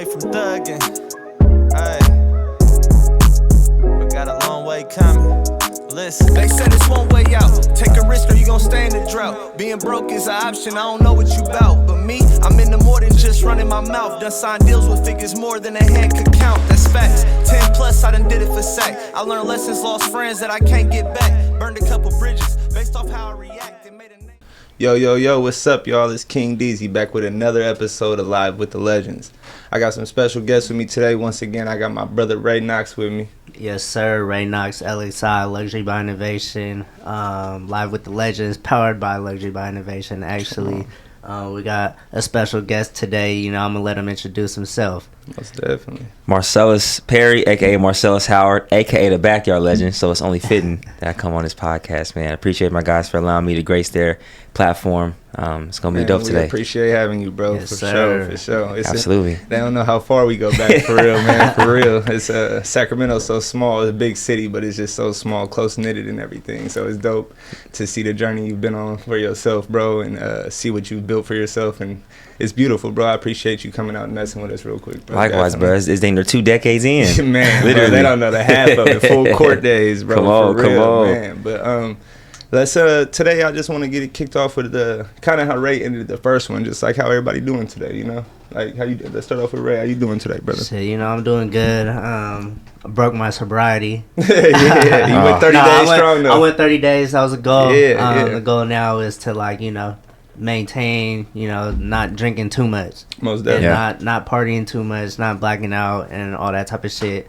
way from thugging. Hey, but got a long way coming. Listen, they said it's one way out. Take a risk or you gon' stay in the drought. Being broke is an option, I don't know what you bout. But me, I'm into more than just running my mouth. Done signed deals with figures more than a hand could count. That's facts. 10 plus, I done did it for sack. I learned lessons, lost friends that I can't get back. Burned a couple bridges based off how I react. It made a name. Yo, what's up, y'all? It's King Deezy back with another episode of Live with the Legendz. I got some special guests with me today. Once again, I got my brother Ray Knox with me. Yes, sir. Ray Knox, LXI, Luxury by Innovation, Live with the Legendz, powered by Luxury by Innovation. Actually, we got a special guest today. You know, I'm going to let him introduce himself. Most definitely. Marcelas Perry, a.k.a. Marcelas Howard, a.k.a. the Backyard Legend. So it's only fitting that I come on this podcast, man. I appreciate my guys for allowing me to grace their platform. It's going to be dope today. We appreciate having you, bro. Yes, for sir. sure. Absolutely. They don't know how far we go back, for real, man. For real. It's Sacramento's so small. It's a big city, but it's just so small, close-knitted and everything. So it's dope to see the journey you've been on for yourself, bro, and see what you've built for yourself. And it's beautiful, bro. I appreciate you coming out and messing with us real quick, bro. Likewise, bro. It's dang near 2 decades in. Man, literally. Bro, they don't know the half of it. Full court days, bro. Come on. Man. But let's today I just want to get it kicked off with the kind of how Ray ended the first one, just like how everybody doing today, you know? Like how you let's start off with Ray. How you doing today, brother? So, you know, I'm doing good. I broke my sobriety. Yeah, you went 30 days strong though. I went 30 days. That was a goal. Yeah. The goal now is to, like, you know, maintain, you know, not drinking too much. Most definitely. And not partying too much, not blacking out and all that type of shit.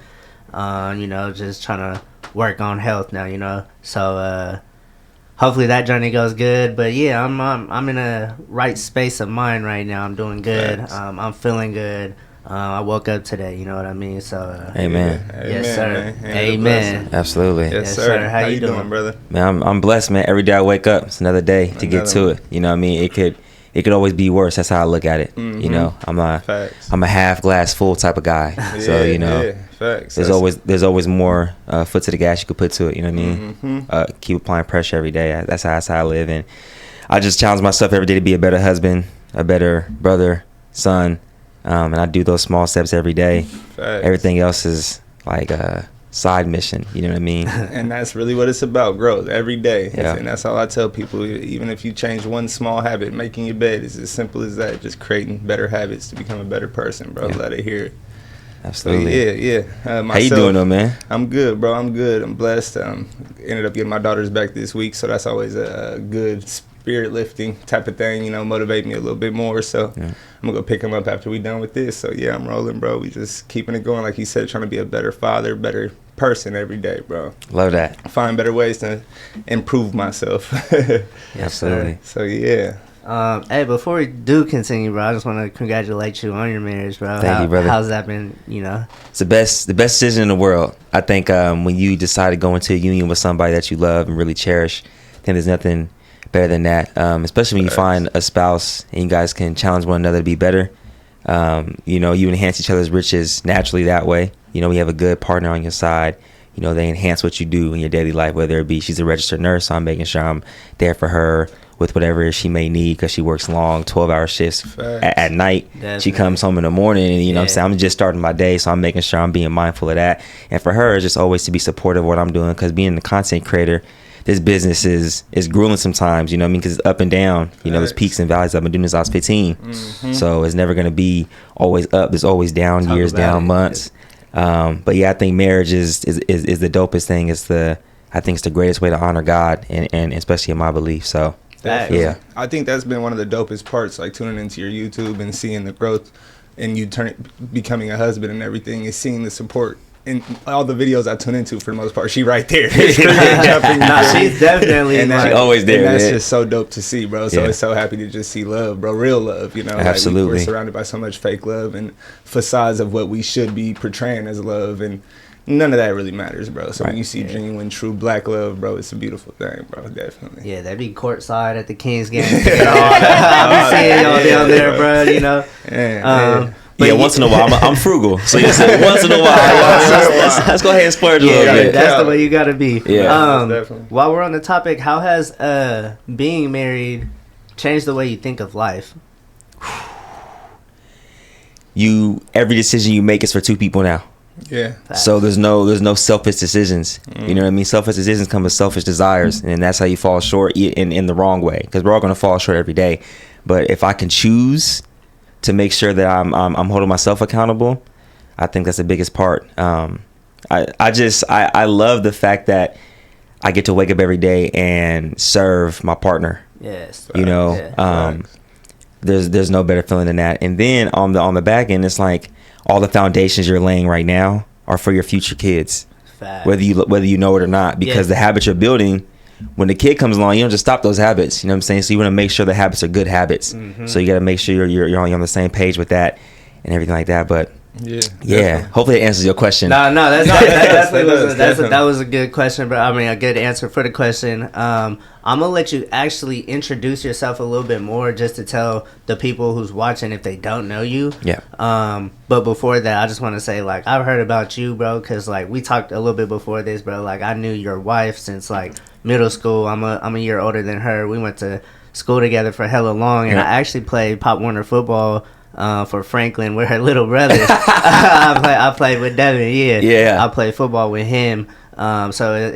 You know, just trying to work on health now, you know. So hopefully that journey goes good. But yeah, I'm in a right space of mind right now. I'm doing good. I'm feeling good. I woke up today, you know what I mean? So Amen. Yes, sir. Man. Amen. Absolutely. Yes, sir. How you doing, brother? Man, I'm blessed, man. Every day I wake up, it's another day to get to it. You know what I mean? It could always be worse. That's how I look at it. Mm-hmm. You know, I'm Facts. a half glass full type of guy. So, you know, facts. there's always more foot to the gas you could put to it. You know what I mean? Mm-hmm. Keep applying pressure every day. That's how I live. And I just challenge myself every day to be a better husband, a better brother, son. And I do those small steps every day. Facts. Everything else is like a side mission. You know what I mean? And that's really what it's about, growth every day. Yeah. And that's all I tell people. Even if you change one small habit, making your bed is as simple as that. Just creating better habits to become a better person, bro. Yeah. Let it hear it. Absolutely. Yeah. How you doing though, man? I'm good, bro. I'm good. I'm blessed. Ended up getting my daughters back this week, so that's always a good spirit lifting type of thing, you know, motivate me a little bit more. So Yeah. I'm gonna go pick them up after we done with this. So yeah, I'm rolling, bro. We just keeping it going, like he said, trying to be a better father, better person every day, bro. Love that. Find better ways to improve myself. Absolutely. So yeah. Hey, before we do continue, bro, I just want to congratulate you on your marriage, bro. Thank you, brother. How's that been, you know? It's the best decision in the world. I think when you decide to go into a union with somebody that you love and really cherish, I think there's nothing better than that. Especially when you find a spouse and you guys can challenge one another to be better. You know, you enhance each other's riches naturally that way. You know, we have a good partner on your side. You know, they enhance what you do in your daily life, whether it be she's a registered nurse, so I'm making sure I'm there for her with whatever she may need because she works long 12-hour shifts at night. Definitely. She comes home in the morning and, you know what I'm saying, I'm just starting my day, so I'm making sure I'm being mindful of that. And for her, it's just always to be supportive of what I'm doing, because being a content creator, this business is grueling sometimes, you know what I mean, because it's up and down. You know, there's peaks and valleys. I've been doing this since I was 15. Mm-hmm. So it's never going to be always up. There's always down years, down months. But yeah, I think marriage is the dopest thing. I think it's the greatest way to honor God, and especially in my belief. So yeah, I think that's been one of the dopest parts, like tuning into your YouTube and seeing the growth and you becoming a husband and everything, is seeing the support in all the videos I tune into. For the most part, she right there. She's definitely, and she always there. And that's man. just so dope to see, bro. So it's so happy to just see love, bro. Real love, you know. Absolutely. Like we're surrounded by so much fake love and facades of what we should be portraying as love, and none of that really matters, bro. So when you see genuine, true black love, bro, it's a beautiful thing, bro. Definitely. Yeah, that'd be courtside at the Kings game. I'll be seeing y'all down there, bro. You know. But once in a while, I'm frugal. So you said once in a while, let's go ahead and splurge a little bit. That's the way you gotta be. Yeah, definitely. While we're on the topic, how has being married changed the way you think of life? every decision you make is for two people now. Yeah. So there's no selfish decisions. You know what I mean? Selfish decisions come with selfish desires, and that's how you fall short in the wrong way. Because we're all gonna fall short every day. But if I can choose to make sure that I'm holding myself accountable, I think that's the biggest part. I love the fact that I get to wake up every day and serve my partner. Yes. You know, Yeah. there's no better feeling than that. And then on the back end, it's like all the foundations you're laying right now are for your future kids, Facts. whether you know it or not, because the habits you're building, when the kid comes along, you don't just stop those habits. You know what I'm saying? So you want to make sure the habits are good habits. Mm-hmm. So you got to make sure you're on the same page with that and everything like that. But Yeah. hopefully it answers your question. No, Definitely. that was a good question, but I mean a good answer for the question. I'm gonna let you actually introduce yourself a little bit more, just to tell the people who's watching if they don't know you. Yeah. But before that, I just want to say, like, I've heard about you, bro, because like we talked a little bit before this, bro. Like, I knew your wife since like middle school. I'm a year older than her. We went to school together for hella long, and I actually played Pop Warner football. For Franklin, with her little brother. I played with Devin. Yeah. I played football with him. So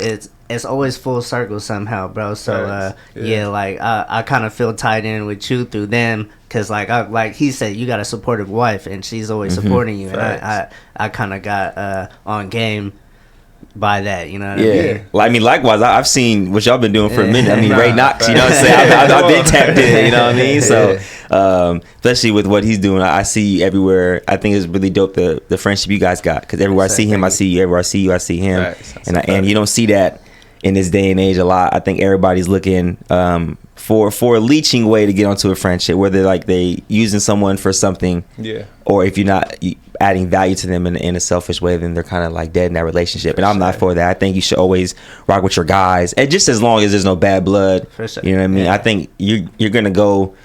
it's always full circle somehow, bro. So like I kind of feel tied in with you through them, because like he said, you got a supportive wife, and she's always supporting you. And I kind of got on game by that, you know what I mean? Well, I mean, likewise, I've seen what y'all been doing for a minute. I mean, Ray Knox, you know what I'm saying? I've been tapped in, you know what I mean? So, especially with what he's doing, I see you everywhere. I think it's really dope, the friendship you guys got, because everywhere I see him, I see you. Everywhere I see you, I see him. And you don't see that in this day and age a lot. I think everybody's looking for a leeching way to get onto a friendship, whether like they using someone for something, or if you're not adding value to them in a selfish way, then they're kind of like dead in that relationship. And I'm not for that. I think you should always rock with your guys, and just as long as there's no bad blood. For sure. You know what I mean? I think you're gonna go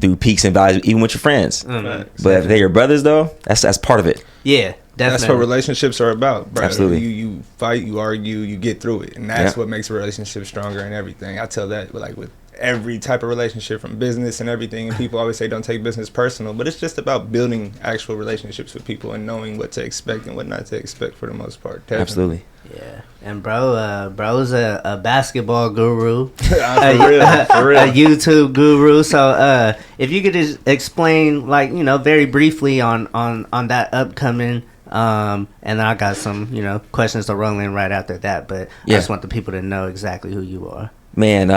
through peaks and valleys even with your friends. But if they're your brothers, though, that's part of it. Yeah. Definitely. That's what relationships are about, bro. Absolutely. You fight, you argue, you get through it, and that's what makes a relationship stronger and everything. I tell that with every type of relationship, from business and everything. And people always say don't take business personal, but it's just about building actual relationships with people and knowing what to expect and what not to expect for the most part. Definitely. Absolutely. Yeah, and bro's a basketball guru, For real. a YouTube guru. So if you could just explain, like, you know, very briefly on that upcoming, and then I got some, you know, questions to roll in right after that. But I just want the people to know exactly who you are. Man,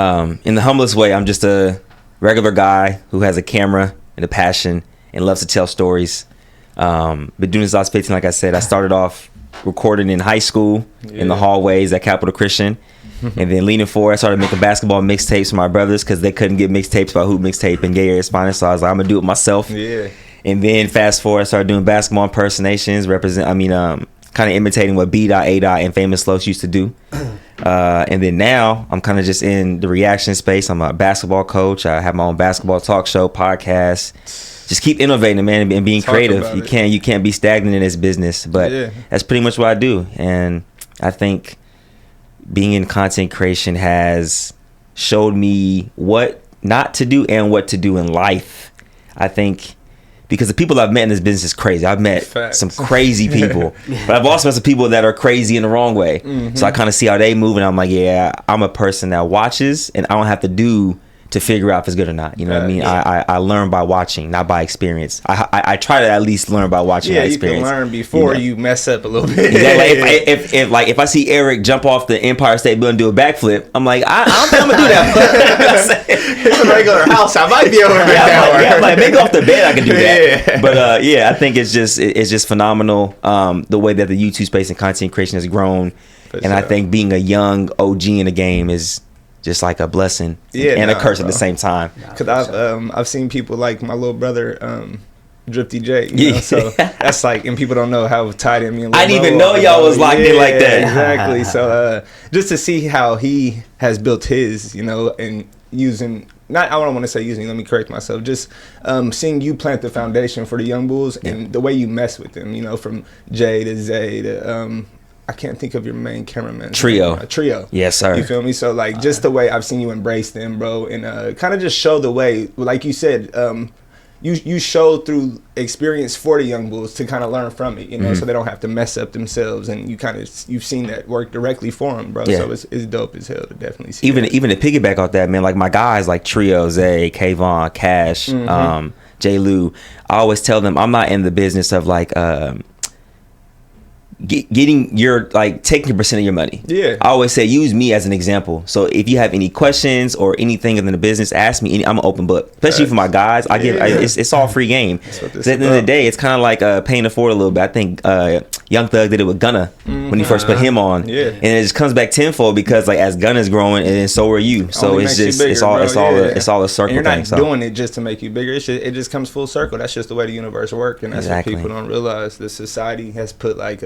in the humblest way, I'm just a regular guy who has a camera and a passion and loves to tell stories. Been doing this last 15, like I said. I started off recording in high school in the hallways at Capital Christian. And then leaning forward, I started making basketball mixtapes for my brothers because they couldn't get mixtapes by Hoop Mixtape and Gay Area's Finest. So I was like, I'm going to do it myself. Yeah. And then fast forward, I started doing basketball impersonations, kind of imitating what B. A. and Famous Los used to do. And then now I'm kind of just in the reaction space. I'm a basketball coach. I have my own basketball talk show, podcast. Just keep innovating, man, and being creative. You can't be stagnant in this business, but that's pretty much what I do. And I think being in content creation has showed me what not to do and what to do in life. I think because the people I've met in this business is crazy. I've met some crazy people, but I've also met some people that are crazy in the wrong way. So I kind of see how they move, and I'm like, yeah, I'm a person that watches, and I don't have to do to figure out if it's good or not. You know what I mean? I learn by watching, not by experience. I try to at least learn by watching. Yeah, by you experience. can learn before you mess up a little bit. If I see Eric jump off the Empire State Building and do a backflip, I'm like, I don't think I'm gonna do that. It's a regular house. I might be able to make that work. I'm like, maybe off the bed I can do that. But I think it's just phenomenal the way that the YouTube space and content creation has grown. I think being a young OG in the game is just like a blessing and a curse at the same time. Because I've seen people like my little brother, Drifty J, you know, so that's like, and people don't know how tied in me and I didn't even know y'all was locked in like that. Exactly. So just to see how he has built his, you know, and using, I don't want to say using, let me correct myself, just seeing you plant the foundation for the young bulls and the way you mess with them, you know, from Jay to Zay to I can't think of your main cameraman. Trio. Trio. Yes, sir. You feel me? So like just the way I've seen you embrace them, bro, and kind of just show the way, like you said, you show through experience for the young bulls to kind of learn from it, you know, so they don't have to mess up themselves, and you've seen that work directly for them, bro. So it's dope as hell to definitely see even that. even to piggyback off that, man, like my guys like Trio, Zay, Kayvon, Cash, J. Lou, I always tell them I'm not in the business of like getting your like taking a percent of your money. I always say use me as an example. So if you have any questions or anything in the business, ask me. I'm an open book, especially for my guys. It's all free game. So at the end of the day, it's kind of like paying it forward a little bit. I think Young Thug did it with Gunna when he first put him on, and it just comes back tenfold because like as Gunna's growing, and then so are you. So it's just bigger, it's all a circle and you're not thing. Doing it just to make you bigger. It just comes full circle. That's just the way the universe works, and that's what people don't realize. The society has put like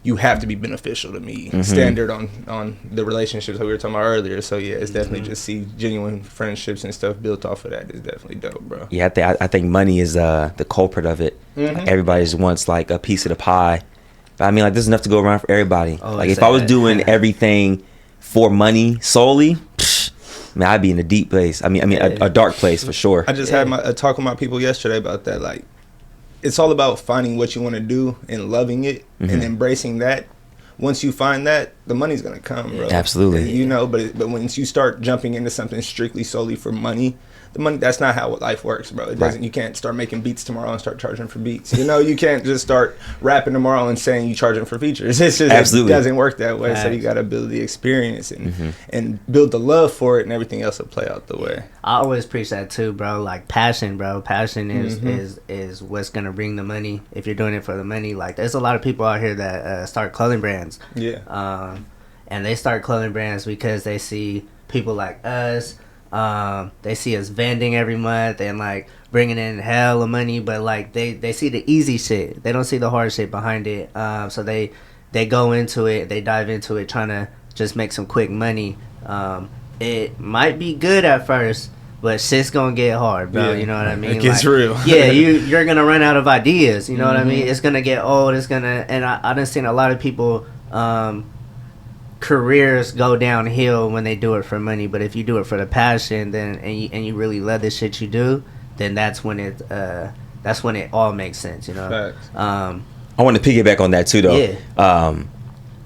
you have to be beneficial to me standard on the relationships that we were talking about earlier. So yeah, it's definitely just see genuine friendships and stuff built off of that is definitely dope, bro. Yeah, I think money is the culprit of it. Like, everybody just wants like a piece of the pie. But I mean, like there's enough to go around for everybody. Like if I was doing everything for money solely, man, I'd be in a deep place. I mean, a dark place for sure. I just had a talk with my people yesterday about that. Like, it's all about finding what you want to do and loving it and embracing that. Once you find that, the money's gonna come, bro. Absolutely. You know, but once you start jumping into something strictly solely for money, the money, that's not how life works, bro. It doesn't. You can't start making beats tomorrow and start charging for beats. You know, you can't just start rapping tomorrow and saying you charging for features. It's just it doesn't work that way. So you gotta build the experience and build the love for it, and everything else will play out the way. I always preach that too, bro. Like passion, bro. Passion is what's gonna bring the money. If you're doing it for the money, like there's a lot of people out here that start clothing brands. And they start clothing brands because they see people like us. They see us vending every month and like bringing in hell of money, but like they see the easy shit. They don't see the hard shit behind it. So they go into it, they dive into it trying to just make some quick money. It might be good at first, but shit's gonna get hard, bro. You know what I mean? It gets real. You're gonna run out of ideas. You know what I mean? It's gonna get old. And I done seen a lot of people careers go downhill when they do it for money, but if you do it for the passion, then and you really love the shit you do, then that's when it all makes sense, you know. I want to piggyback on that too, though.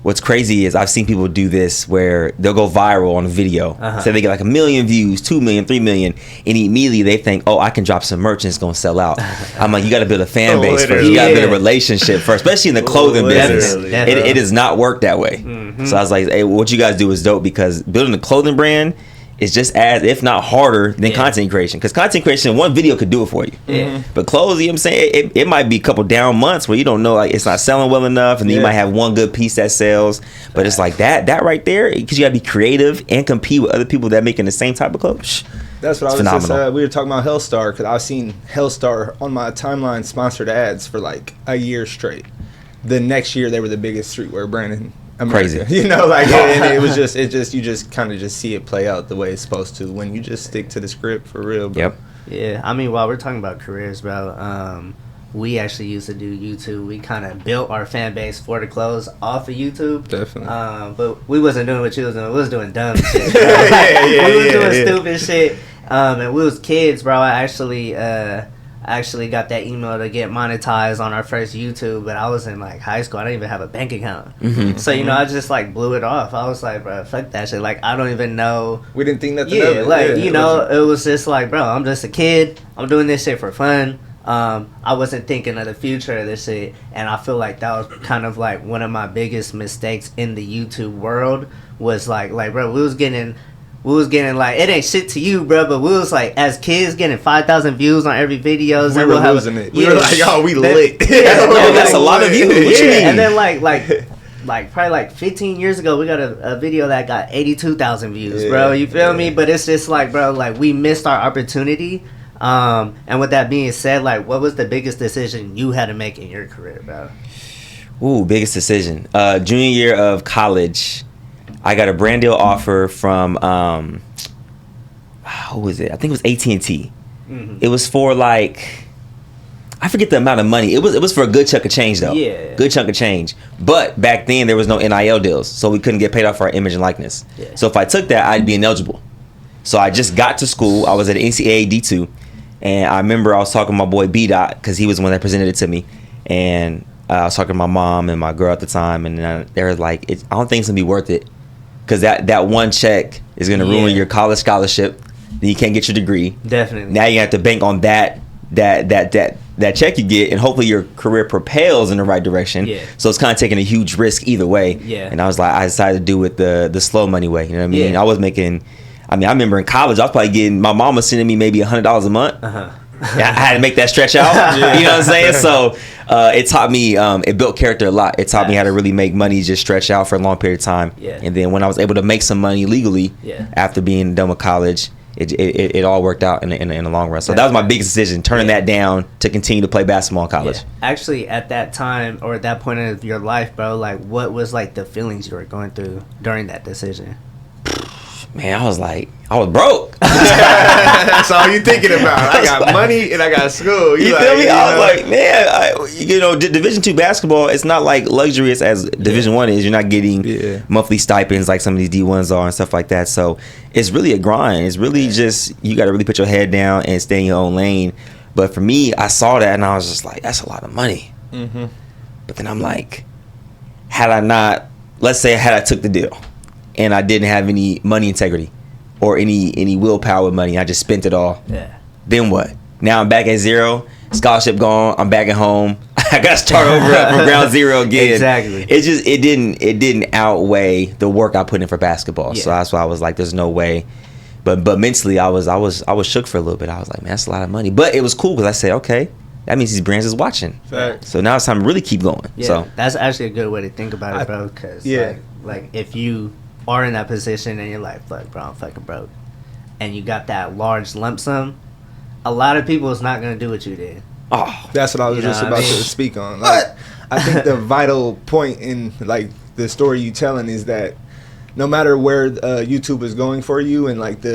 What's crazy is I've seen people do this where they'll go viral on a video. Say they get like 1 million views, 2 million, 3 million, and immediately they think, oh, I can drop some merch and it's gonna sell out. I'm like, you got to build a fan base first. You got to build a relationship first, especially in the clothing business. It does not work that way. So I was like, hey, what you guys do is dope, because building a clothing brand is just as, if not harder, than content creation. Because content creation, one video could do it for you. But clothes, you know what I'm saying, it might be a couple down months where you don't know, like it's not selling well enough, and then you might have one good piece that sells. But it's like that right there, because you got to be creative and compete with other people that making the same type of clothes. That's what I was just, we were talking about Hellstar, because I've seen Hellstar on my timeline sponsored ads for like a year straight. The next year, they were the biggest streetwear brand in America. Crazy. You know, like, and it was just you just kind of just see it play out the way it's supposed to when you just stick to the script for real, bro. Yeah, I mean, while we're talking about careers, bro, we actually used to do YouTube. We kind of built our fan base for the clothes off of YouTube. Definitely. But we wasn't doing what you was doing. We was doing dumb shit. We was doing stupid shit. And we was kids, bro. I actually got that email to get monetized on our first YouTube, but I was in like high school. I didn't even have a bank account. So, you know, I just like blew it off. I was like, bro, fuck that shit. Like, I don't even know. We didn't think nothing of it. Like, you know, it was just like, bro, I'm just a kid. I'm doing this shit for fun. I wasn't thinking of the future of this shit. And I feel like that was kind of like one of my biggest mistakes in the YouTube world was like, bro, we was getting like, it ain't shit to you, bro, but we was like, as kids, getting 5,000 views on every video. We were losing it. We were like, oh, we lit. That's a lot of views. What you mean? And then like probably like 15 years ago, we got a video that got 82,000 views, bro. You feel me? But it's just like, bro, like we missed our opportunity. And with that being said, like, what was the biggest decision you had to make in your career, bro? Ooh, biggest decision. Junior year of college, I got a brand deal offer from who was it? I think it was AT&T. It was for like, I forget the amount of money. It was for a good chunk of change though. Yeah. Good chunk of change. But back then there was no NIL deals, so we couldn't get paid off for our image and likeness. So if I took that, I'd be ineligible. So I just got to school. I was at NCAA D2, And I remember I was talking to my boy B-Dot because he was the one that presented it to me. And I was talking to my mom and my girl at the time, and they were like, I don't think it's going to be worth it. Because that one check is going to ruin your college scholarship. Then you can't get your degree. Definitely. Now you have to bank on that check you get, and hopefully your career propels in the right direction. Yeah. So it's kind of taking a huge risk either way. Yeah. And I was like, I decided to do it the slow money way. You know what I mean? Yeah. I was making, I remember in college, I was probably getting, my mom was sending me maybe $100 a month. I had to make that stretch out. You know what I'm saying? So it taught me, it built character a lot. It taught me how to really make money just stretch out for a long period of time. Yeah. And then when I was able to make some money legally after being done with college, it all worked out in the long run. So that was my biggest decision, turning that down to continue to play basketball in college. Yeah. Actually, at that time or at that point of your life, bro, like what was like the feelings you were going through during that decision? Man, I was broke. That's all you thinking about. I got money and I got school. You feel me? I was like, man, Division II basketball, it's not like luxurious as Division I is. You're not getting monthly stipends like some of these D1s are and stuff like that. So it's really a grind. It's really just, you got to really put your head down and stay in your own lane. But for me, I saw that and I was just like, that's a lot of money. Mm-hmm. But then I'm like, had I took the deal and I didn't have any money integrity or any willpower with money, I just spent it all. Yeah. Then what? Now I'm back at zero. Scholarship gone. I'm back at home. I got to start over from ground zero again. Exactly. It didn't outweigh the work I put in for basketball. Yeah. So that's why I was like, there's no way. But mentally, I was shook for a little bit. I was like, man, that's a lot of money. But it was cool because I said, okay, that means these brands is watching. Fact. So now it's time to really keep going. Yeah, so that's actually a good way to think about it, bro. Because like if you are in that position and you're like, fuck, bro, I'm fucking broke, and you got that large lump sum, a lot of people is not gonna do what you did. Oh, that's what I was just about to speak on. Like, I think the vital point in like the story you telling is that no matter where YouTube is going for you, and like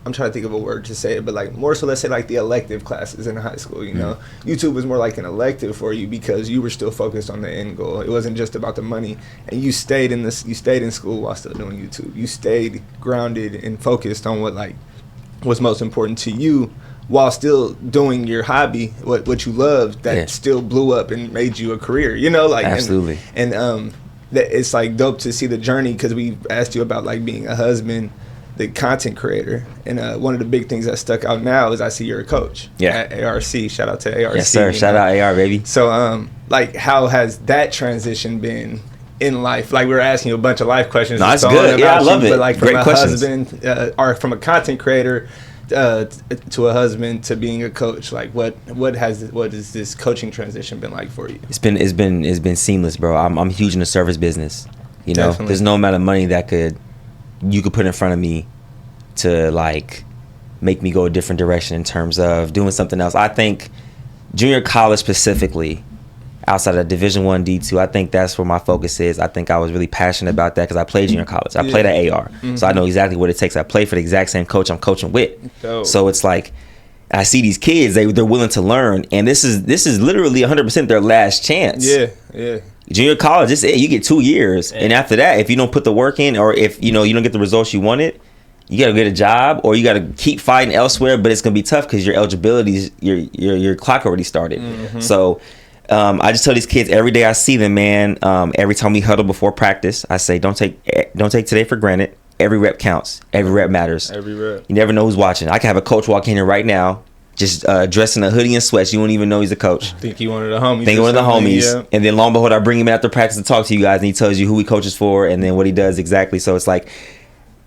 I'm trying to think of a word to say it, but like more so, let's say like the elective classes in high school, you know, YouTube was more like an elective for you because you were still focused on the end goal. It wasn't just about the money, and you stayed in school while still doing YouTube. You stayed grounded and focused on what like was most important to you while still doing your hobby, what you loved, that still blew up and made you a career, you know, like absolutely. And it's like dope to see the journey, because we asked you about like being a husband, the content creator, and one of the big things that stuck out now is I see you're a coach at ARC. Shout out to ARC. Yes, sir. Shout out AR, baby. So like how has that transition been in life? Like we were asking you a bunch of life questions. No, it's good. Yeah, I love it. But like from great a questions. husband or from a content creator to a husband to being a coach, like what has this coaching transition been like for you? It's been seamless, bro. I'm huge in the service business. You know, Definitely. There's no amount of money that you could put in front of me to like make me go a different direction in terms of doing something else. I think junior college specifically, outside of Division I, D2, I think that's where my focus is. I think I was really passionate about that because I played junior college. I played at AR, so I know exactly what it takes. I play for the exact same coach I'm coaching with. Dope. So it's like I see these kids, they're willing to learn, and this is literally 100% their last chance. Yeah. Junior college, it's it. You get 2 years, and after that, if you don't put the work in, or if you don't get the results you wanted, you gotta get a job, or you gotta keep fighting elsewhere. But it's gonna be tough because your eligibility, your clock already started. Mm-hmm. So I just tell these kids every day I see them, man. Every time we huddle before practice, I say, don't take today for granted. Every rep counts. Every rep matters. Every rep. You never know who's watching. I can have a coach walk in here right now, just dressed in a hoodie and sweats. You won't even know he's a coach. Think he one of the homies. Yeah. And then lo and behold, I bring him in after practice to talk to you guys, and he tells you who he coaches for and then what he does exactly. So it's like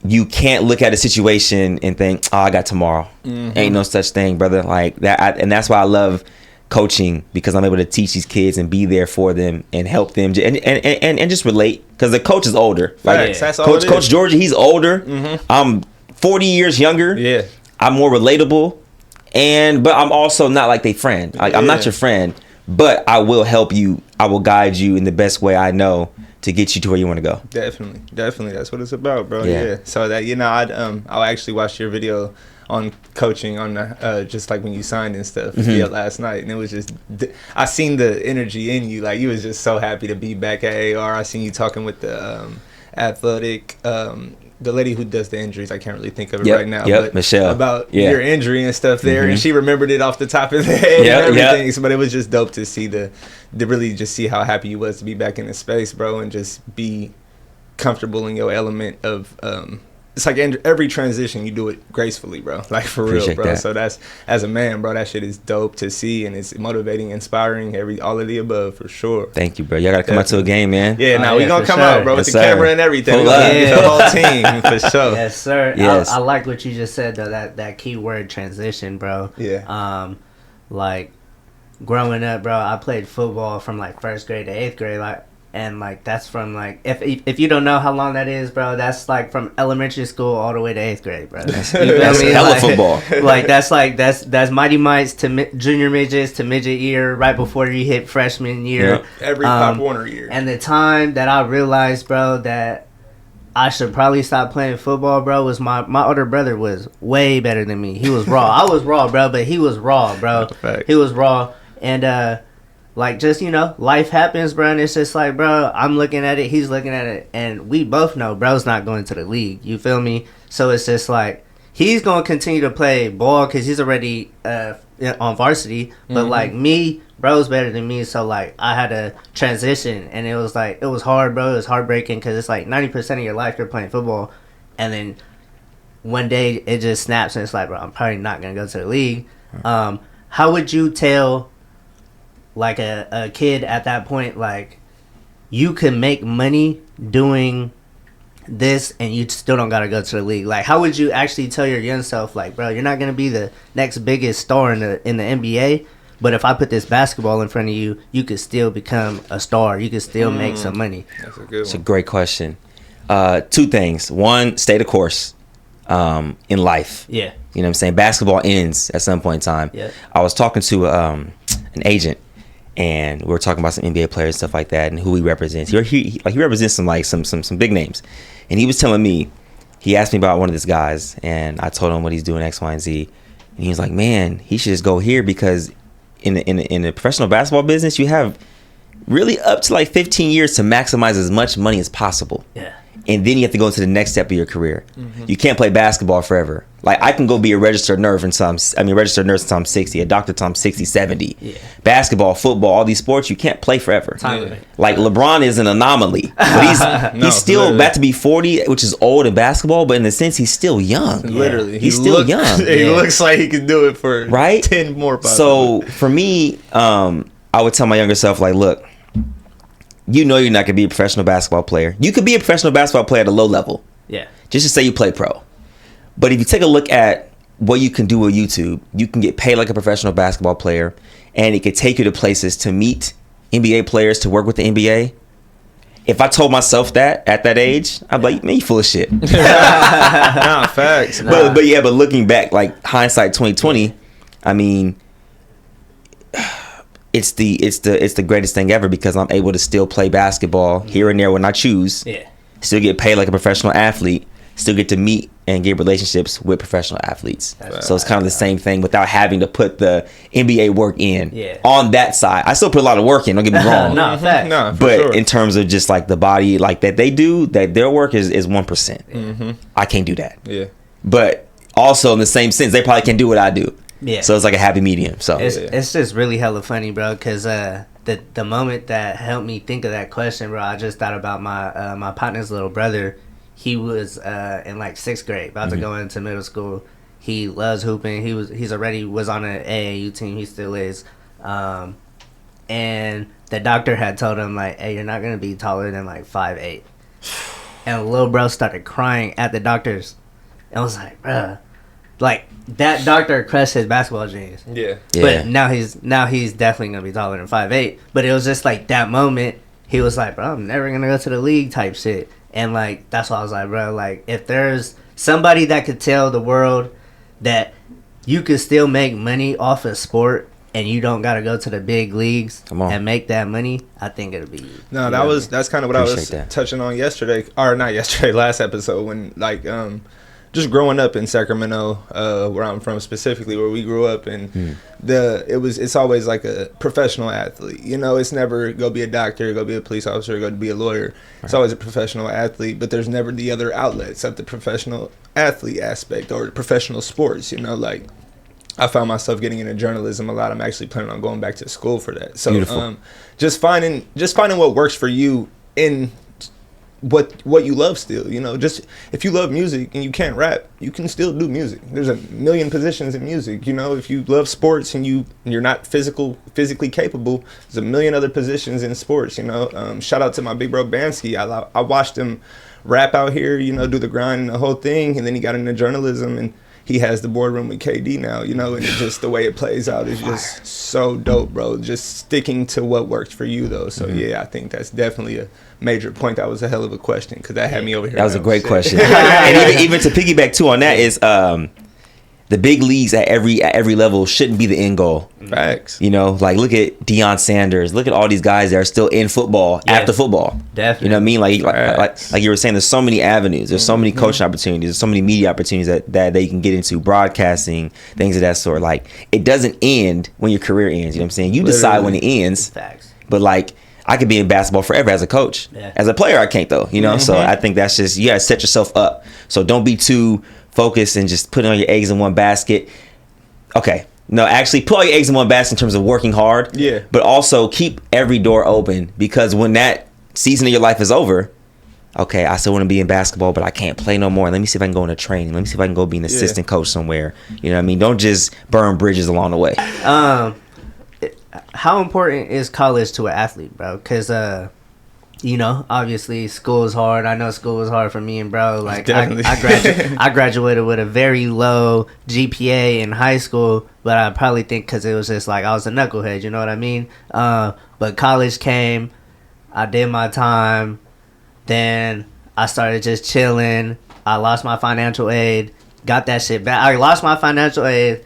you can't look at a situation and think, oh, I got tomorrow. Mm-hmm. Ain't no such thing, brother. Like that, and that's why I love coaching, because I'm able to teach these kids and be there for them and help them and just relate, because the coach is older. Like that's all Coach Georgie, he's older. Mm-hmm. I'm 40 years younger. Yeah, I'm more relatable. But I'm also not like they friend. Like I'm not your friend, but I will help you. I will guide you in the best way I know to get you to where you want to go. Definitely. That's what it's about, bro. Yeah. So that I actually watched your video on coaching on just like when you signed and stuff last night, and it was just I seen the energy in you. Like you was just so happy to be back at AR. I seen you talking with the athletic the lady who does the injuries. I can't really think of it Yep, right now. yep, but Michelle. about Yeah. your injury and stuff there, Mhm. and she remembered it off the top of the head Yep, and yep. everything. So, but it was just dope to see to really just see how happy you was to be back in the space, bro, and just be comfortable in your element of it's like every transition you do it gracefully, bro. Like for real, Appreciate bro. that. So that's, as a man, bro, that shit is dope to see, and it's motivating, inspiring, all of the above for sure. Thank you, bro. Y'all gotta come out to a game, man. Yeah, Oh, now we yeah, gonna for come sure. out, bro, with Yes, the sir. camera and everything. Pull We gonna up. get the whole team for sure. Yes, sir. Yes. I like what you just said though. That key word transition, bro. Yeah. Like growing up, bro, I played football from like 1st grade to 8th grade, and that's from like if you don't know how long that is, bro, that's like from elementary school all the way to 8th grade, bro. That's me? hella Like- football. Like that's mighty mites to junior midgets to midget year, right before you hit freshman year. Yep. Every Pop Warner year. And the time that I realized, bro, that I should probably stop playing football, bro, was my older brother was way better than me. He was raw. I was raw, bro, but he was raw, bro. Fact. He was raw. And like just, life happens, bro, and it's just like, bro, I'm looking at it, he's looking at it, and we both know bro's not going to the league. You feel me? So it's just like he's going to continue to play ball cuz he's already on varsity, but like me, bro's better than me, so like I had to transition, and it was hard, bro. It was heartbreaking because it's like 90% of your life you're playing football, and then one day it just snaps and it's like, bro, I'm probably not gonna go to the league. How would you tell like a kid at that point, like, you can make money doing this and you still don't gotta go to the league? Like, how would you actually tell your young self, like, bro, you're not gonna be the next biggest star in the NBA, but if I put this basketball in front of you, you could still become a star, you could still make some money? That's a good It's a one. great question. 2 things. One, stay the course in life. Yeah. You know what I'm saying? Basketball ends at some point in time. Yeah. I was talking to an agent, and we were talking about some NBA players and stuff like that, and who he represents. He represents some big names, and he was telling me, he asked me about one of these guys, and I told him what he's doing, X, Y, and Z, and he was like, man, he should just go here because in the professional basketball business, you have really up to like 15 years to maximize as much money as possible. Yeah. And then you have to go into the next step of your career. You can't play basketball forever. Like, I can go be a registered nurse until I'm 60, a doctor until I'm 60, 70. Yeah. Basketball, football, all these sports, you can't play forever. Time Yeah. limit. Like, LeBron is an anomaly. But No, he's still literally. about to be 40, which is old in basketball, but in a sense, he's still young. Literally. He's still young. He Yeah. looks like he could do it for Right? 10 more So for me, I would tell my younger self, like, look, you know you're not going to be a professional basketball player. You could be a professional basketball player at a low level, Yeah. just to say you play pro. But if you take a look at what you can do with YouTube, you can get paid like a professional basketball player, and it could take you to places to meet NBA players, to work with the NBA. If I told myself that at that age, I'd be like, man, you full of shit. Nah, facts. But looking back, like hindsight 2020, I mean, it's the greatest thing ever because I'm able to still play basketball here and there when I choose. Yeah. Still get paid like a professional athlete. Still get to meet and get relationships with professional athletes. That's So it's kind of the same thing without having to put the NBA work in. Yeah. On that side, I still put a lot of work in. Don't get me wrong. No, facts. Nah, for But sure. in terms of just like the body, like that they do, that their work is 1%. I can't do that. Yeah. But also in the same sense, they probably can do what I do. Yeah. So it's like a happy medium. So It's just really hella funny, bro, because the moment that helped me think of that question, bro, I just thought about my partner's little brother. He was in like 6th grade, about to go into middle school. He loves hooping. He's already was on an AAU team. He still is. And the doctor had told him, like, hey, you're not going to be taller than like 5'8". And the little bro started crying at the doctor's. And I was like, bruh, like, that doctor crushed his basketball dreams. Yeah. But now he's definitely gonna be taller than 5'8". But it was just like that moment, he was like, bro, I'm never gonna go to the league type shit. And like that's why I was like, bro, like if there's somebody that could tell the world that you could still make money off of sport and you don't gotta go to the big leagues Come on. and make that money, I think it'll be you. No, You know what I that's kind of what I was Appreciate that. touching on yesterday, or not yesterday, last episode when like just growing up in Sacramento, where I'm from specifically, where we grew up, and it's always like a professional athlete. You know, it's never go be a doctor, go be a police officer, go be a lawyer. It's always a professional athlete, but there's never the other outlets of the professional athlete aspect or professional sports. You know, like I found myself getting into journalism a lot. I'm actually planning on going back to school for that. So just finding what works for you in what you love still, you know. Just if you love music and you can't rap, you can still do music. There's a million positions in music, you know. If you love sports and you're not physically capable, there's a million other positions in sports, you know. Shout out to my big bro Bansky. I watched him rap out here, you know, do the grind and the whole thing, and then he got into journalism, and he has the boardroom with KD now, you know, and it just the way it plays out is just so dope, bro. Just sticking to what works for you, though. So, yeah, I think that's definitely a major point. That was a hell of a question because that had me over here. That was a great question. And even to piggyback, too, on that is the big leagues at every level shouldn't be the end goal. Facts. You know, like look at Deion Sanders. Look at all these guys that are still in football after football. Definitely. You know what I mean? Like you were saying, there's so many avenues. There's so many coaching opportunities. There's so many media opportunities that you can get into, broadcasting, things of that sort. Like it doesn't end when your career ends. You know what I'm saying? You decide when it ends. Facts. But like I could be in basketball forever as a coach. Yeah. As a player, I can't though. You know, so I think that's just you gotta set yourself up. So don't be too focused and just putting all your eggs in one basket. Okay. No, actually put all your eggs in one basket in terms of working hard. Yeah. But also keep every door open because when that season of your life is over, okay, I still want to be in basketball, but I can't play no more. Let me see if I can go into training. Let me see if I can go be an assistant coach somewhere. You know what I mean? Don't just burn bridges along the way. How important is college to an athlete, bro? Because, you know, obviously school is hard. I know school was hard for me and bro. Like I graduated with a very low GPA in high school, but I probably think because it was just like I was a knucklehead. You know what I mean? But college came, I did my time, then I started just chilling. I lost my financial aid, got that shit back. I lost my financial aid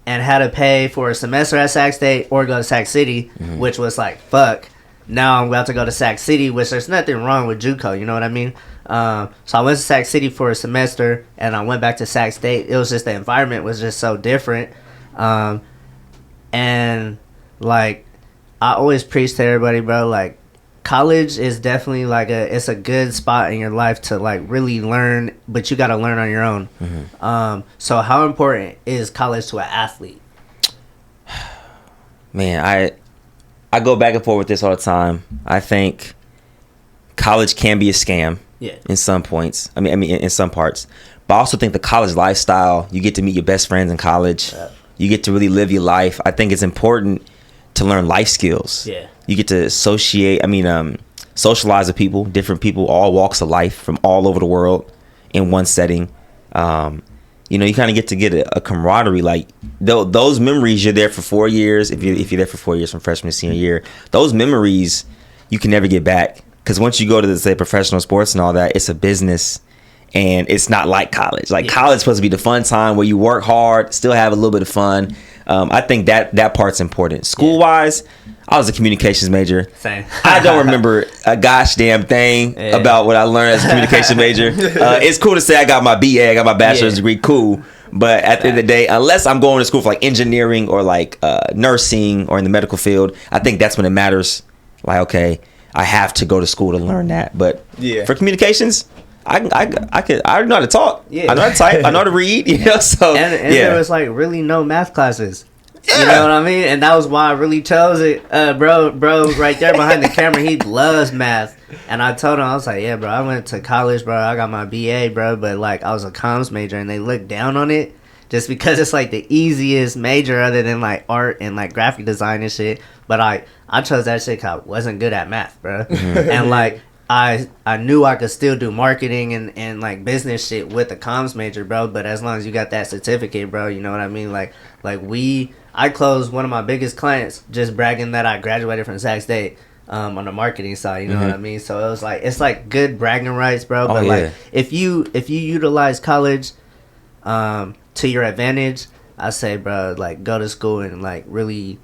and had to pay for a semester at Sac State or go to Sac City, which was like fuck. Now I'm about to go to Sac City, which there's nothing wrong with JUCO, you know what I mean? So I went to Sac City for a semester, and I went back to Sac State. It was just the environment was just so different. And, like, I always preach to everybody, bro, like, college is definitely, like, it's a good spot in your life to, like, really learn, but you got to learn on your own. So how important is college to an athlete? Man, I go back and forth with this all the time. I think college can be a scam in some points. I mean, in some parts. But I also think the college lifestyle, you get to meet your best friends in college. Yeah. You get to really live your life. I think it's important to learn life skills. Yeah. You get to socialize with people, different people, all walks of life from all over the world in one setting. You know, you kind of get to get a camaraderie. Like those memories, you're there for 4 years. If you're there for 4 years from freshman to senior year, those memories you can never get back. Because once you go to say professional sports and all that, it's a business, and it's not like college. Like college is supposed to be the fun time where you work hard, still have a little bit of fun. I think that part's important. School wise, I was a communications major. Same. I don't remember a gosh damn thing about what I learned as a communication major. It's cool to say I got my BA, I got my bachelor's degree, cool. But at the end of the day, unless I'm going to school for like engineering or like nursing or in the medical field, I think that's when it matters. Like, okay, I have to go to school to learn that. But for communications, I know how to talk. Yeah. I know how to type. I know how to read. You know, so and there was like really no math classes. Yeah. You know what I mean? And that was why I really chose it. Bro, right there behind the camera, he loves math. And I told him, I was like, yeah, bro, I went to college, bro. I got my BA, bro. But, like, I was a comms major, and they looked down on it just because it's, like, the easiest major other than, like, art and, like, graphic design and shit. But I chose that shit because I wasn't good at math, bro. And, like, I knew I could still do marketing and like business shit with a comms major, bro. But as long as you got that certificate, bro, you know what I mean? Like I closed one of my biggest clients just bragging that I graduated from Sac State on the marketing side. You know what I mean? So it was like it's like good bragging rights, bro. But like if you utilize college to your advantage, I say, bro, like go to school and like really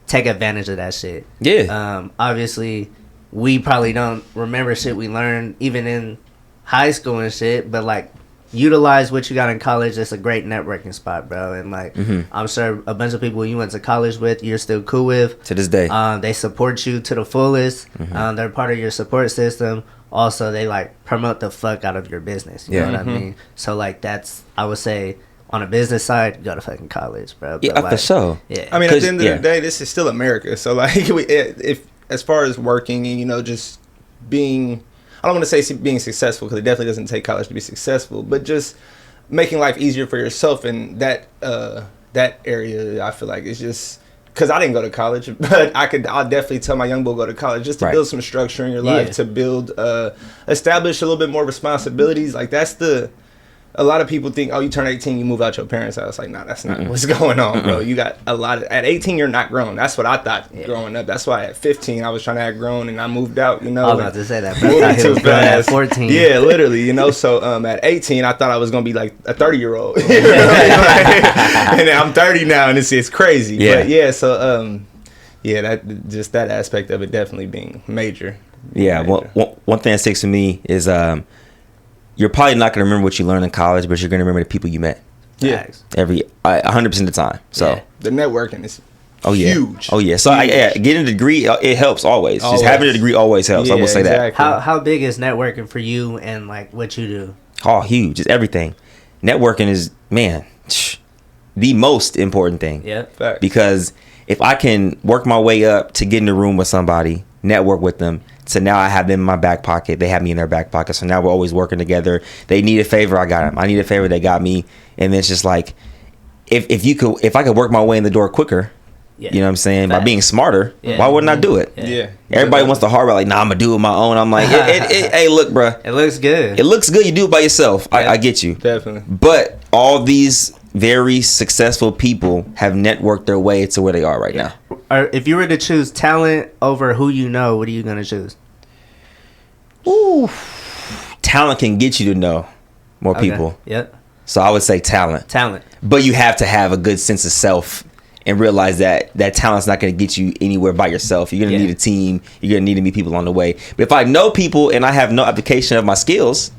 take advantage of that shit. Yeah. Obviously, we probably don't remember shit we learned even in high school and shit, but like utilize what you got in college. It's a great networking spot, bro. And like, Mm-hmm. I'm sure a bunch of people you went to college with, you're still cool with. To this day. They support you to the fullest. Mm-hmm. They're part of your support system. Also, they like promote the fuck out of your business. You know what I mean? So like, that's, I would say, on a business side, go to fucking college, bro. But Yeah, like, for sure. Yeah. I mean, at the end of the day, this is still America. So like, if as far as working and, you know, just being, I don't want to say being successful, because it definitely doesn't take college to be successful, but just making life easier for yourself in that area, I feel like it's just, because I didn't go to college, but I'll definitely tell my young boy go to college just to build some structure in your life, to build, establish a little bit more responsibilities. Like a lot of people think, oh, you turn 18, you move out your parents' house. Like, nah, that's not what's going on, bro. You got a lot of, at 18, you're not grown. That's what I thought growing up. That's why at 15, I was trying to act grown and I moved out, you know. I was about to say that, bro. I thought he was grown at 14. Yeah, literally, you know. So at 18, I thought I was going to be like a 30-year-old. And then I'm 30 now and it's crazy. Yeah. But yeah, so, that aspect of it definitely being major. Yeah, one thing that sticks to me is you're probably not going to remember what you learned in college, but you're going to remember the people you met. Yeah. 100% of the time. So the networking is huge. Oh, yeah. So getting a degree, it helps always. Just having a degree always helps. I will say that. How big is networking for you and like what you do? Oh, huge. It's everything. Networking is, man, the most important thing. Yeah. Fact. Because if I can work my way up to get in the room with somebody, network with them, so now I have them in my back pocket. They have me in their back pocket. So now we're always working together. They need a favor, I got them. I need a favor, they got me. And it's just like, if I could work my way in the door quicker, you know what I'm saying, by being smarter, why wouldn't I do it? Yeah. Everybody wants the hard way, like, nah, I'm gonna do it on my own. I'm like, hey, look, bro. It looks good. It looks good. You do it by yourself. I get you. Definitely. But all these very successful people have networked their way to where they are right now. Or if you were to choose talent over who you know, what are you gonna choose? Ooh, talent can get you to know more people. Yep. So I would say talent. But you have to have a good sense of self and realize that talent's not going to get you anywhere by yourself. You're going to need a team. You're going to need to meet people on the way. But if I know people and I have no application of my skills,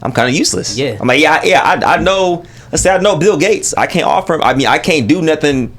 I'm kind of useless. Yeah. I'm like, I know. Let's say I know Bill Gates. I can't offer him. I mean, I can't do nothing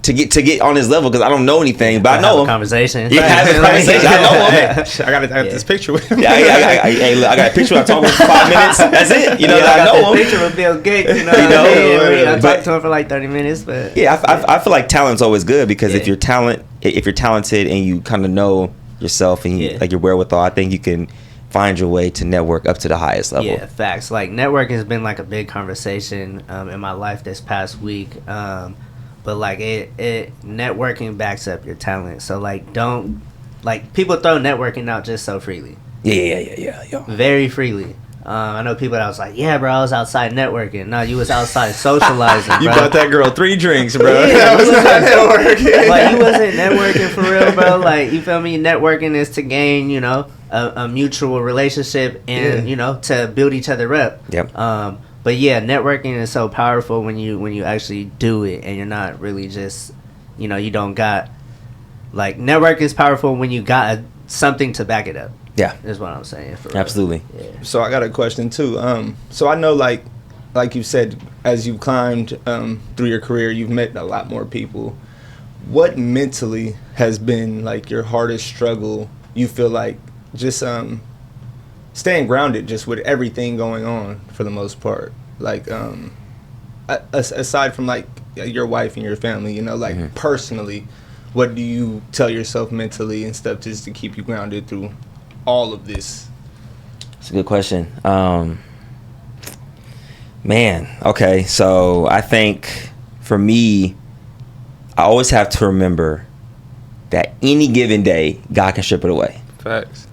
to get on his level because I don't know anything, but I know him. Conversation. Yeah, have a conversation. I know him. I got this picture with him. Yeah, I got a picture. I talked with him for 5 minutes. That's it. You know, I know him. Picture with Bill Gates. You know, I talked to him for like 30 minutes, but yeah, I feel like talent's always good because if you're talented and you kind of know yourself and you, like your wherewithal, I think you can find your way to network up to the highest level. Yeah, facts. Like networking has been like a big conversation in my life this past week. But like it networking backs up your talent. So like don't like people throw networking out just so freely. Yeah. Very freely. I know people that was like, yeah, bro, I was outside networking. No, you was outside socializing, bro. You bought that girl 3 drinks, bro. Yeah, that was not networking. Like, you wasn't networking for real, bro. Like, you feel me? Networking is to gain, you know, a mutual relationship and, you know, to build each other up. Yep. But yeah, networking is so powerful when you actually do it and you're not really just, you know, you don't got, like, networking is powerful when you got something to back it up. Yeah, is what I'm saying. For absolutely. Real. Yeah. So I got a question too. So I know, like you said, as you climbed through your career, you've met a lot more people. What mentally has been like your hardest struggle? You feel like just staying grounded, just with everything going on for the most part. Like aside from like your wife and your family, you know, like personally, what do you tell yourself mentally and stuff just to keep you grounded through all of this? It's a good question. Man, okay, so I think for me, I always have to remember that any given day, God can strip it away. Facts.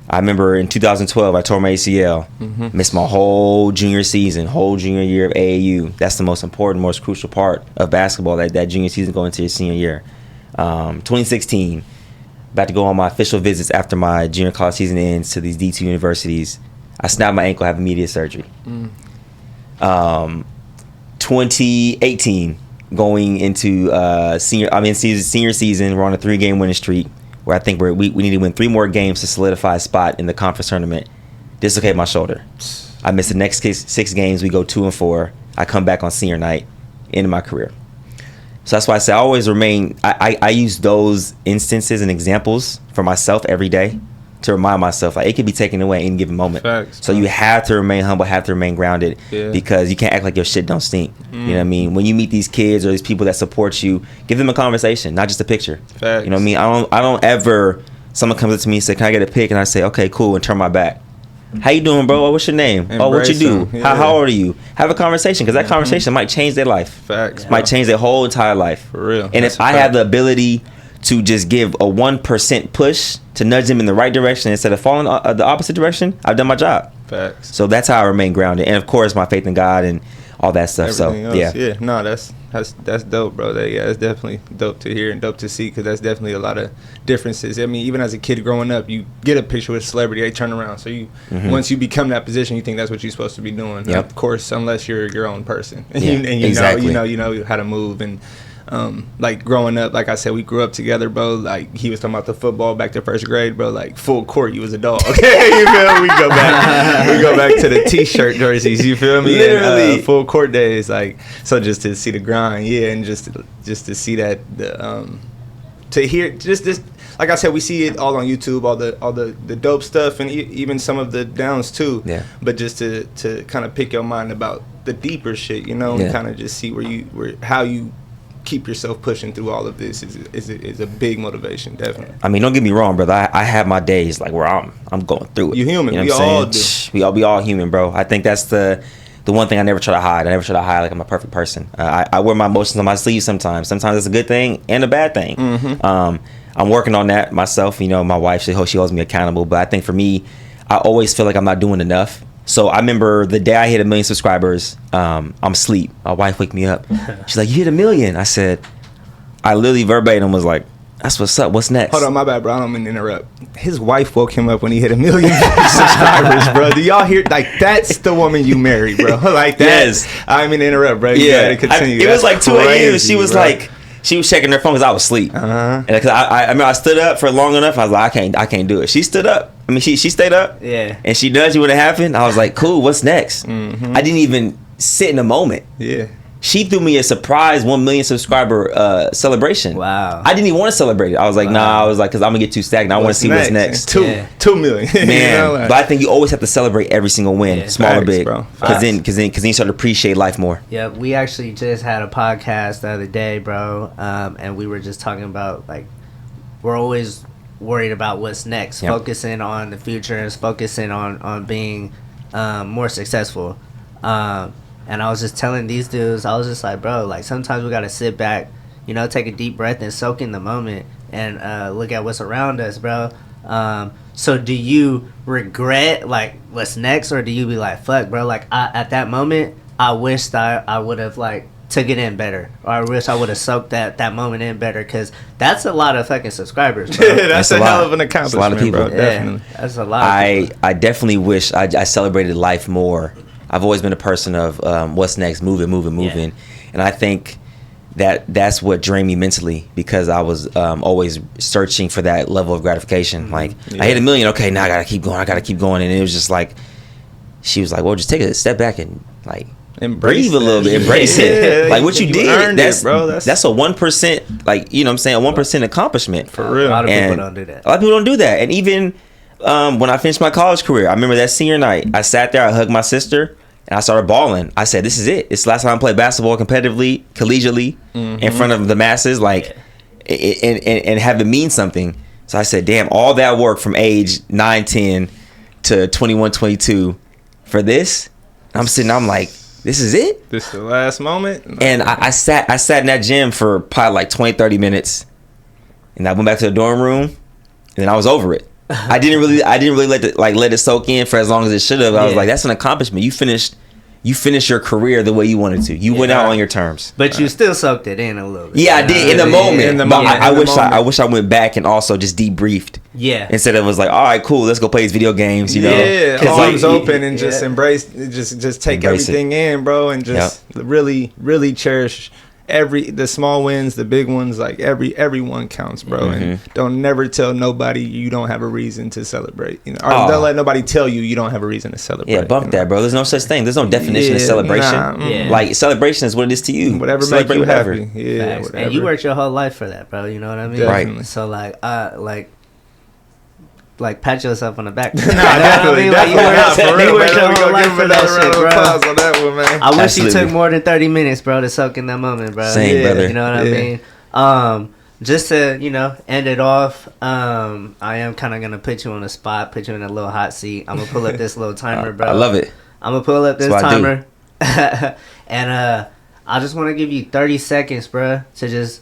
I remember in 2012, I tore my ACL, missed my whole junior season, whole junior year of AAU. That's the most important, most crucial part of basketball, that junior season going into your senior year. 2016, about to go on my official visits after my junior college season ends to these D2 universities. I snapped my ankle, have immediate surgery. 2018, going into senior season, we're on a 3-game winning streak where I think we need to win 3 more games to solidify a spot in the conference tournament. Dislocate my shoulder. I miss the next 6 games. We go 2-4. I come back on senior night, end of my career. So that's why I say I always remain. I use those instances and examples for myself every day to remind myself like it could be taken away in any given moment. Facts, so you have to remain humble, have to remain grounded, because you can't act like your shit don't stink. You know what I mean? When you meet these kids or these people that support you, give them a conversation, not just a picture. Facts. You know what I mean? I don't ever, someone comes up to me and say, "Can I get a pic?" And I say, "Okay, cool," and turn my back. How you doing, bro? What's your name? Embrace What you do? them. How old are you? Have a conversation, because that conversation might change their life. Facts. Might change their whole entire life. For real. And That's if a I fact. have the ability to just give a 1% push to nudge them in the right direction instead of falling the opposite direction, I've done my job. Facts. So that's how I remain grounded, and of course my faith in God and all that stuff. Everything So else. Yeah. No, that's dope, bro. It's definitely dope to hear and dope to see, because that's definitely a lot of differences. I mean, even as a kid growing up, you get a picture with a celebrity, they turn around. So you once you become that position, you think that's what you're supposed to be doing. Yep. Of course, unless you're your own person and Yeah, you exactly. know how to move. And like growing up, like I said, we grew up together, bro. Like he was talking about the football back to first grade, bro. Like full court, you was a dog. You feel? We go back to the t-shirt jerseys. You feel me? Literally. And, full court days, like so. Just to see the grind, and just to see that to hear just this. Like I said, we see it all on YouTube, all the dope stuff, and even some of the downs too. Yeah. But just to kind of pick your mind about the deeper shit, and kind of just see how you keep yourself pushing through all of this is a big motivation, definitely. I mean, don't get me wrong, brother. I have my days like where I'm going through it. You human. You know We what I'm all saying? We all human, bro. I think that's the one thing I never try to hide. I never try to hide like I'm a perfect person. I wear my emotions on my sleeve sometimes. Sometimes it's a good thing and a bad thing. I'm working on that myself. My wife, she holds me accountable. But I think for me, I always feel like I'm not doing enough. So I remember the day I hit 1 million subscribers, I'm asleep. My wife wake me up. She's like, "You hit 1 million." I said, I literally verbatim was like, "That's what's up. What's next?" Hold on, my bad, bro. I don't mean to interrupt. His wife woke him up when he hit 1 million subscribers, bro. Do y'all hear? Like, that's the woman you married, bro. Like that. Yes. I didn't mean to interrupt, bro. You gotta continue. It was like 2 a.m. crazy, She was bro. like, she was checking her phone because I was asleep. And because I mean, I stood up for long enough. I was like, I can't do it. She stood up. I mean, she stayed up. Yeah. And she nudged me when it happened. I was like, cool. What's next? I didn't even sit in the moment. Yeah. She threw me a surprise 1 million subscriber celebration. Wow. I didn't even want to celebrate it. I was like, nah. I was like, because I'm gonna get too stagnant. I want to see what's next. 2 million. Man, like, but I think you always have to celebrate every single win, small or Facts, big, bro. because then you start to appreciate life more. Yeah, we actually just had a podcast the other day, bro, and we were just talking about, like, we're always worried about what's next, focusing on the future, focusing on being more successful. And I was just telling these dudes, I was just like, bro, like, sometimes we got to sit back, take a deep breath and soak in the moment and look at what's around us, bro. So do you regret, like, what's next, or do you be like, fuck, bro, like, at that moment, I wish that I would have, like, took it in better, or I wish I would have soaked that moment in better, because that's a lot of fucking subscribers, bro. that's a hell of an accomplishment, That's a lot of people. bro. Definitely. Yeah, that's a lot of people. I definitely wish I celebrated life more. I've always been a person of what's next, moving. Yeah. And I think that's what drained me mentally, because I was always searching for that level of gratification. Like, I hit 1 million, okay, now I gotta keep going. And it was just like, she was like, well, just take a step back and, like, Embrace breathe a little that. bit, embrace it. Like, what you did, earned that's it, bro. that's a 1%, like, you know what I'm saying, a 1% accomplishment. For real. A lot of people And don't do that. A lot of people don't do that. And even when I finished my college career, I remember that senior night, I sat there, I hugged my sister, and I started bawling. I said, this is it. It's the last time I played basketball competitively, collegiately, in front of the masses, like, and have it mean something. So I said, damn, all that work from age 9, 10 to 21, 22 for this. I'm sitting, I'm like, this is it? This is the last moment? And I sat in that gym for probably like 20, 30 minutes. And I went back to the dorm room, and then I was over it. I didn't really let it soak in for as long as it should have. I was like, that's an accomplishment. You finished your career the way you wanted to. You went out on your terms. But you still soaked it in a little bit. Yeah, I did in the moment. In the But moment. I wish I went back and also just debriefed. Yeah. Instead of was like, all right, cool, let's go play these video games. You know, Yeah, 'Cause, arms like, open and just embrace, just take Embrace everything in, bro, and just really, really cherish the small wins, the big ones, like everyone counts, bro. And don't never tell nobody you don't have a reason to celebrate, you know, or don't let nobody tell you you don't have a reason to celebrate. Yeah, bump that, bro. There's no such thing. There's no definition of celebration. Like, celebration is what it is to you. Whatever makes you happy. Yeah, whatever. And you worked your whole life for that, bro. You know what I mean? Definitely. Right. So like pat yourself on the back. Definitely. You worked your whole life for that shit, bro. On that one, man. I wish you took more than 30 minutes, bro, to soak in that moment, bro. Same, brother. You know what I mean? Just to, you know, end it off, I am kind of going to put you on the spot, put you in a little hot seat. I'm going to pull up this little timer, bro. I love it. I'm going to pull up this timer. And I just want to give you 30 seconds, bro, to just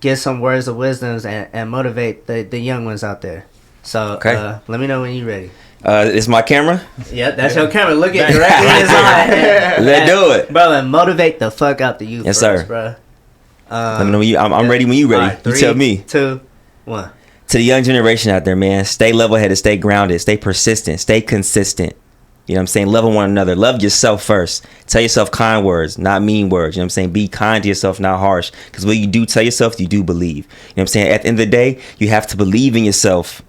get some words of wisdom and motivate the young ones out there. So let me know when you're ready. It's my camera? Yep, that's your camera. Look at directly in his eye. Let's do it. Bro, and motivate the fuck out the youth. Yes, first, sir. Bro. Let me know when you. I'm ready when you ready. Right, 3, you tell me. 2, 1. To the young generation out there, man, stay level-headed, stay grounded, stay persistent, stay consistent. You know what I'm saying? Love one another. Love yourself first. Tell yourself kind words, not mean words. You know what I'm saying? Be kind to yourself, not harsh. Because what you do tell yourself, you do believe. You know what I'm saying? At the end of the day, you have to believe in yourself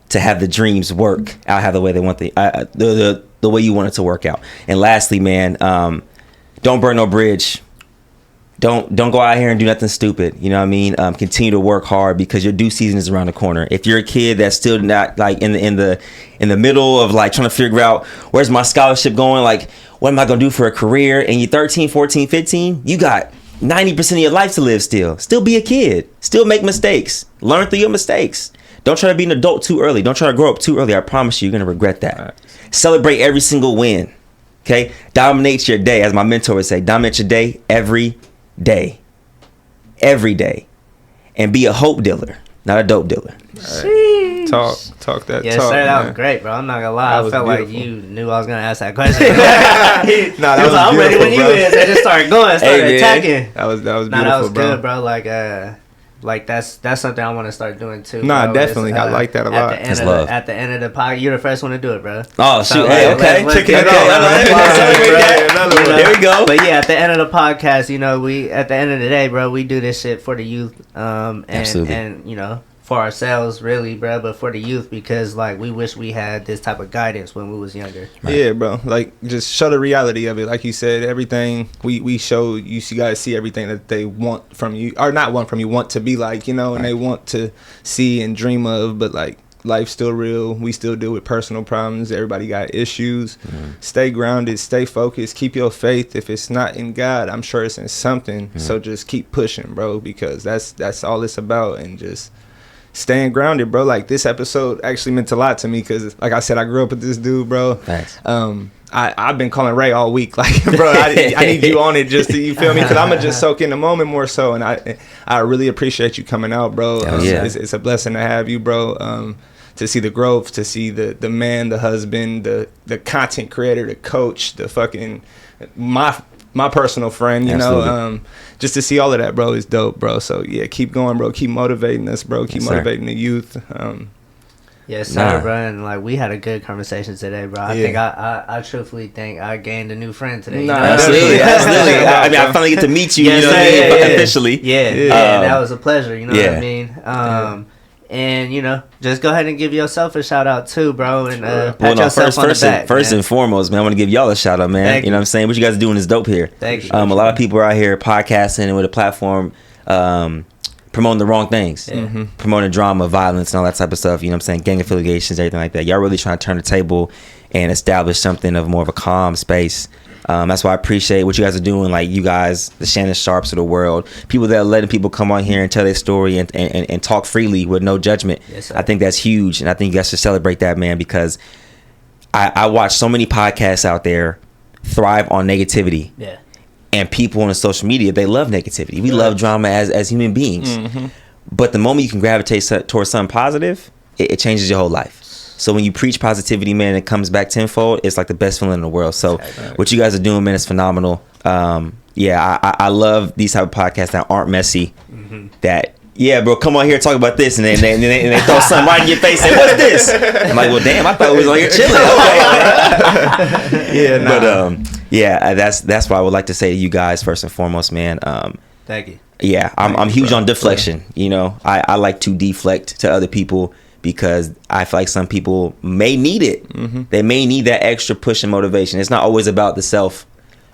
to have the dreams work out how the way they want the way you want it to work out. And lastly, man, don't burn no bridge. Don't go out here and do nothing stupid. You know what I mean? Continue to work hard because your due season is around the corner. If you're a kid that's still not like in the middle of like trying to figure out where's my scholarship going, like what am I gonna do for a career, and you're 13, 14, 15, you got 90% of your life to live still. Still be a kid. Still make mistakes. Learn through your mistakes. Don't try to be an adult too early. Don't try to grow up too early. I promise you, you're going to regret that. Right. Celebrate every single win. Okay? Dominate your day. As my mentor would say, dominate your day every day. Every day. And be a hope dealer, not a dope dealer. Right. Talk that yes, talk. Sir, that man. was great, bro. I'm not going to lie. I felt beautiful. like you knew I was going to ask that question. Nah, that was I'm ready when bro. you is. They just started going, started attacking. That was beautiful, that was bro. good, bro. Like that's something I want to start doing too. Nah, bro. definitely. I like that a lot. At the end of the podcast, you're the first one to do it, bro. Oh, so, shoot. Hey, okay. Let's Check it out. There we go. But yeah, at the end of the podcast, you know, at the end of the day, bro, we do this shit for the youth, Absolutely. and you know, for ourselves, really, bro, but for the youth because like we wish we had this type of guidance when we was younger. Right. Yeah, bro. Like just show the reality of it. Like you said, everything we show you guys see everything that they want from you, or not want from you, want to be like, you know, and they want to see and dream of. But like life's still real. We still deal with personal problems. Everybody got issues. Stay grounded. Stay focused. Keep your faith. If it's not in God, I'm sure it's in something. So just keep pushing, bro, because that's all it's about. And just staying grounded, bro. Like this episode actually meant a lot to me because, like I said, I grew up with this dude, bro. Thanks. I've been calling Ray all week, like, bro. I need you on it, just to, you feel me? Because I'm gonna just soak in the moment more so, and I really appreciate you coming out, bro. It's a blessing to have you, bro. To see the growth, to see the man, the husband, the content creator, the coach, the fucking my personal friend, you know, just to see all of that, bro, is dope, bro. So yeah, keep going, bro. Keep motivating us, bro. Keep motivating the youth. Yes, sir, bro. And like we had a good conversation today, bro. I think I truthfully think I gained a new friend today. Absolutely. I mean, I finally get to meet you, officially. Yeah, that was a pleasure. You know what I mean? And you know, just go ahead and give yourself a shout out too, bro. And pat yourself on the back. First and foremost, man, I want to give y'all a shout out, man. You know what I'm saying? What you guys are doing is dope here. Thank you. A lot of people are out here podcasting and with a platform promoting the wrong things, promoting drama, violence, and all that type of stuff. You know what I'm saying? Gang affiliations, everything like that. Y'all really trying to turn the table and establish something of more of a calm space. That's why I appreciate what you guys are doing. Like you guys, the Shannon Sharps of the world, people that are letting people come on here and tell their story and talk freely with no judgment. Yes, I think that's huge, and I think you guys should celebrate that, man, because I watch so many podcasts out there thrive on negativity. Yeah. And people on the social media, they love negativity. We love drama as human beings. But the moment you can gravitate towards something positive, it changes your whole life. So when you preach positivity, man, it comes back tenfold. It's like the best feeling in the world. So what you guys are doing, man, is phenomenal. I love these type of podcasts that aren't messy. That, yeah, bro, come on here and talk about this. And then they throw something right in your face and say, what's this? I'm like, well, damn, I thought we was on here chilling. Okay. Yeah, nah. But Yeah, that's why I would like to say to you guys first and foremost, man. Thank you. Yeah, I'm huge on deflection. You know, I like to deflect to other people because I feel like some people may need it. They may need that extra push and motivation. It's not always about the self.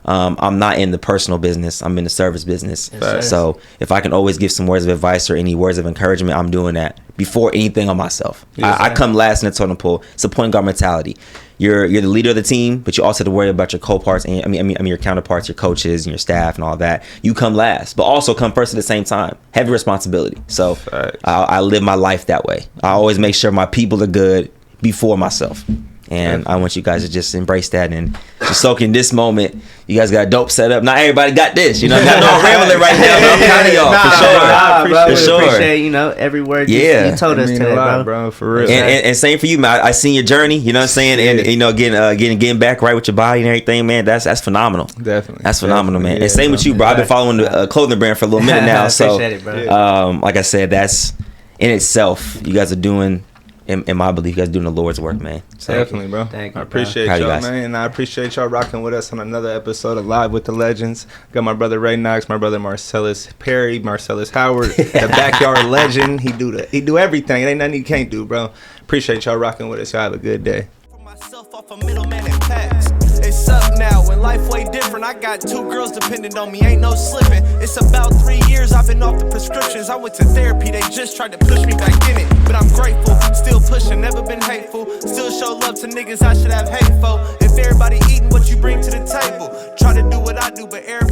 I'm not in the personal business. I'm in the service business. Yes, so if I can always give some words of advice or any words of encouragement, I'm doing that before anything on myself. Yes, I come last in the totem pole. It's a point guard mentality. You're the leader of the team, but you also have to worry about your co-parts and I mean your counterparts, your coaches and your staff and all that. You come last, but also come first at the same time. Heavy responsibility. So I live my life that way. I always make sure my people are good before myself. And I want you guys to just embrace that and just soak in this moment. You guys got a dope setup. Not everybody got this. You know, I know I'm rambling right now, but I'm proud of y'all for sure. I appreciate every word you told us today, bro. For real. And same for you, man. I seen your journey. You know what I'm saying? And you know, getting back right with your body and everything, man. That's phenomenal. Definitely. That's phenomenal, man. Yeah, and same with you, bro. I've been following the clothing brand for a little minute now. So, it, bro. like I said, that's in itself. You guys are doing. In my belief, you guys doing the Lord's work, man. So, definitely, bro. Thank you, I appreciate y'all, man. And I appreciate y'all rocking with us on another episode of Live with the Legendz. Got my brother Ray Knox, my brother Marcelas Perry, Marcelas Howard, the backyard legend. He do everything. It ain't nothing he can't do, bro. Appreciate y'all rocking with us. Y'all have a good day. Myself off a middleman and packs. It's up now, when life way different. I got 2 girls dependent on me, ain't no slipping. It's about 3 years I've been off the prescriptions. I went to therapy, they just tried to push me back in it. But I'm grateful, still pushing, never been hateful. Still show love to niggas I should have hate for. If everybody eating what you bring to the table, try to do what I do, but everybody